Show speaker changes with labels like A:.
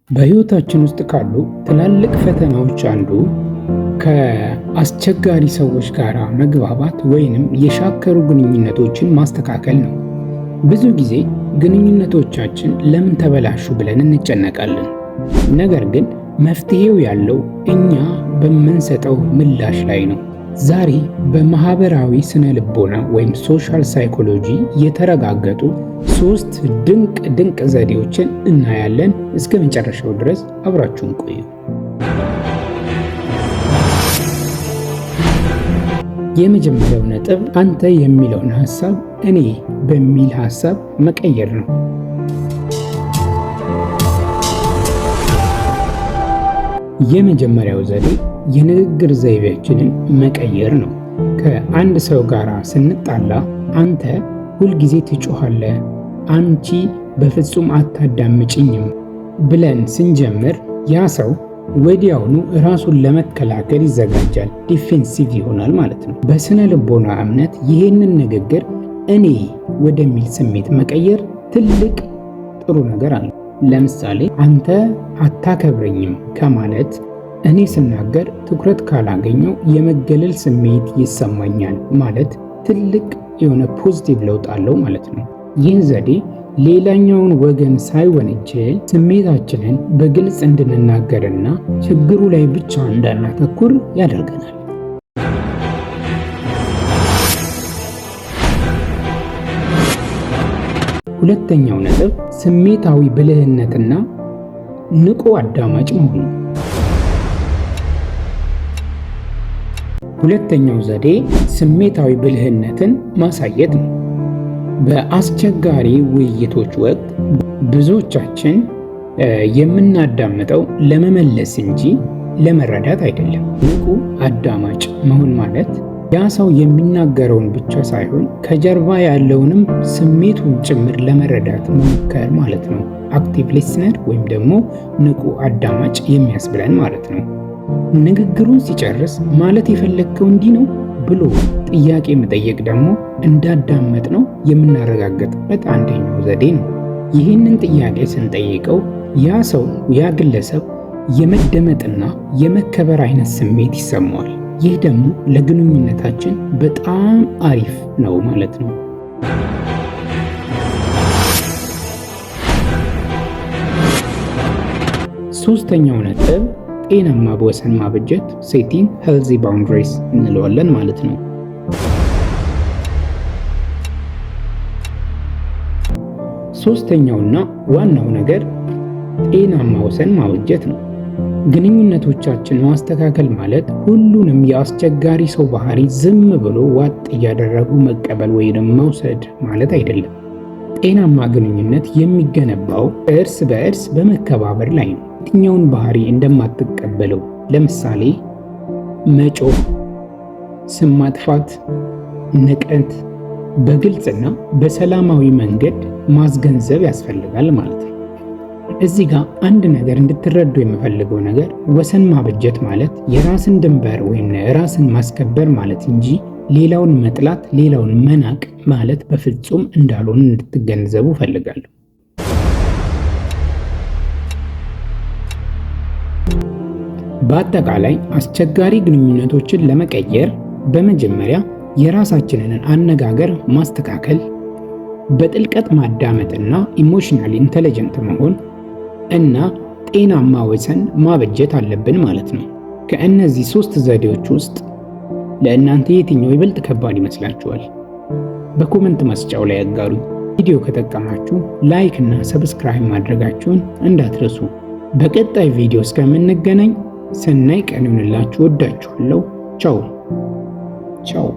A: በህይወታችን ውስጥ ካሉ ትላልቅ ፈተናዎች አንዱ ከአስቸጋሪ ሰዎች ጋር መግባባት ወይንም የሻከሩ ግንኙነቶችን ማስተካከል ነው። ብዙ ጊዜ ግንኙነቶቻችን ለምን ተበላሹ ብለን እንጨነቃለን። ነገር ግን መፍትሄው ያለው እኛ በምንሰጠው ምላሽ ላይ ነው። ዛሬ በማህበራዊ ስነ ልቦና ወይም ሶሻል ሳይኮሎጂ የተረጋገጡ 3 ድንቅ ዘዴዎችን እናያለን። እስከ መጨረሻው ድረስ አብራችሁን ቆዩ። የመጀመሪያው ነጥብ አንተ የሚለውን ሐሳብ እኔ በሚል ሐሳብ መቀየር ነው። የመጀመሪያው ዘዴ የንግግር ዘይቤያችንን መቀየር ነው። ከአንድ ሰው ጋር ስንጣላ አንተ ሁልጊዜ ትጮኻለህ፣ አንቺ በፍጹም አታዳምጭኝም ብለን ስንጀምር ያ ሰው ወዲያውኑ ራሱን ለመከላከል ይዘጋጃል፣ ዲፌንሲቭ ይሆናል ማለት ነው። በስነ ልቦና እምነት ይህንን ንግግር እኔ ወደሚል ስሜት መቀየር ትልቅ ጥሩ ነገር አለ። ለምሳሌ አንተ አታከብረኝም ከማለት እኔ ስናገር ትኩረት ካላገኘው የመገለል ስሜት ይሰማኛል ማለት ትልቅ የሆነ ፖዚቲቭ ለውጥ አለው ማለት ነው። ይህ ዘዴ ሌላኛውን ወገን ሳይወነጀል ስሜታችንን በግልጽ እንድንናገርና ችግሩ ላይ ብቻ እንዳናተኩር ያደርገናል። ሁለተኛው ነጥብ ስሜታዊ ብልህነትና ንቁ አዳማጭ መሆን ነው። ሁለተኛው ዘዴ ስሜታዊ ብልህነትን ማሳየት ነው። በአስቸጋሪ ውይይቶች ወቅት ብዙዎቻችን የምናዳምጠው ለመመለስ እንጂ ለመረዳት አይደለም። ንቁ አዳማጭ መሆን ማለት ያ ሰው የሚናገረውን ብቻ ሳይሆን ከጀርባ ያለውንም ስሜቱን ጭምር ለመረዳት መሞከር ማለት ነው። አክቲቭ ሊስነር ወይም ደግሞ ንቁ አዳማጭ የሚያስብለን ማለት ነው። ንግግሩን ሲጨርስ ማለት የፈለግከው እንዲህ ነው ብሎ ጥያቄ መጠየቅ ደግሞ እንዳዳመጥ ነው የምናረጋግጥበት አንደኛው ዘዴ ነው። ይህንን ጥያቄ ስንጠይቀው ያ ሰው ያ ግለሰብ የመደመጥና የመከበር አይነት ስሜት ይሰማዋል። ይህ ደግሞ ለግንኙነታችን በጣም አሪፍ ነው ማለት ነው። ሶስተኛው ነጥብ ጤናማ ወሰን ማበጀት ሴቲንግ ሄልዚ ባውንደሪስ እንለዋለን ማለት ነው። ሶስተኛውና ዋናው ነገር ጤናማ ወሰን ማበጀት ነው። ግንኙነቶቻችን ማስተካከል ማለት ሁሉንም የአስቸጋሪ ሰው ባህሪ ዝም ብሎ ዋጥ እያደረጉ መቀበል ወይም መውሰድ ማለት አይደለም። ጤናማ ግንኙነት የሚገነባው እርስ በእርስ በመከባበር ላይ ነው። የትኛውን ባህሪ እንደማትቀበለው ለምሳሌ መጮህ፣ ስም ማጥፋት፣ ንቀት በግልጽና በሰላማዊ መንገድ ማስገንዘብ ያስፈልጋል ማለት ነው። እዚህ ጋር አንድ ነገር እንድትረዱ የምፈልገው ነገር ወሰን ማበጀት ማለት የራስን ድንበር ወይም ራስን ማስከበር ማለት እንጂ ሌላውን መጥላት፣ ሌላውን መናቅ ማለት በፍጹም እንዳልሆነ እንድትገነዘቡ እፈልጋለሁ። በአጠቃላይ አስቸጋሪ ግንኙነቶችን ለመቀየር በመጀመሪያ የራሳችንን አነጋገር ማስተካከል፣ በጥልቀት ማዳመጥና ኢሞሽናሊ ኢንተለጀንት መሆን እና ጤናማ ወሰን ማበጀት አለብን ማለት ነው። ከእነዚህ 3 ዘዴዎች ውስጥ ለእናንተ የትኛው ይበልጥ ከባድ ይመስላችኋል? በኮመንት መስጫው ላይ ያጋሩኝ። ቪዲዮ ከጠቀማችሁ ላይክ እና ሰብስክራይብ ማድረጋችሁን እንዳትረሱ። በቀጣይ ቪዲዮ እስከምንገናኝ ሰናይ ቀን ይሁንላችሁ። ወዳችኋለሁ። ቻው ቻው።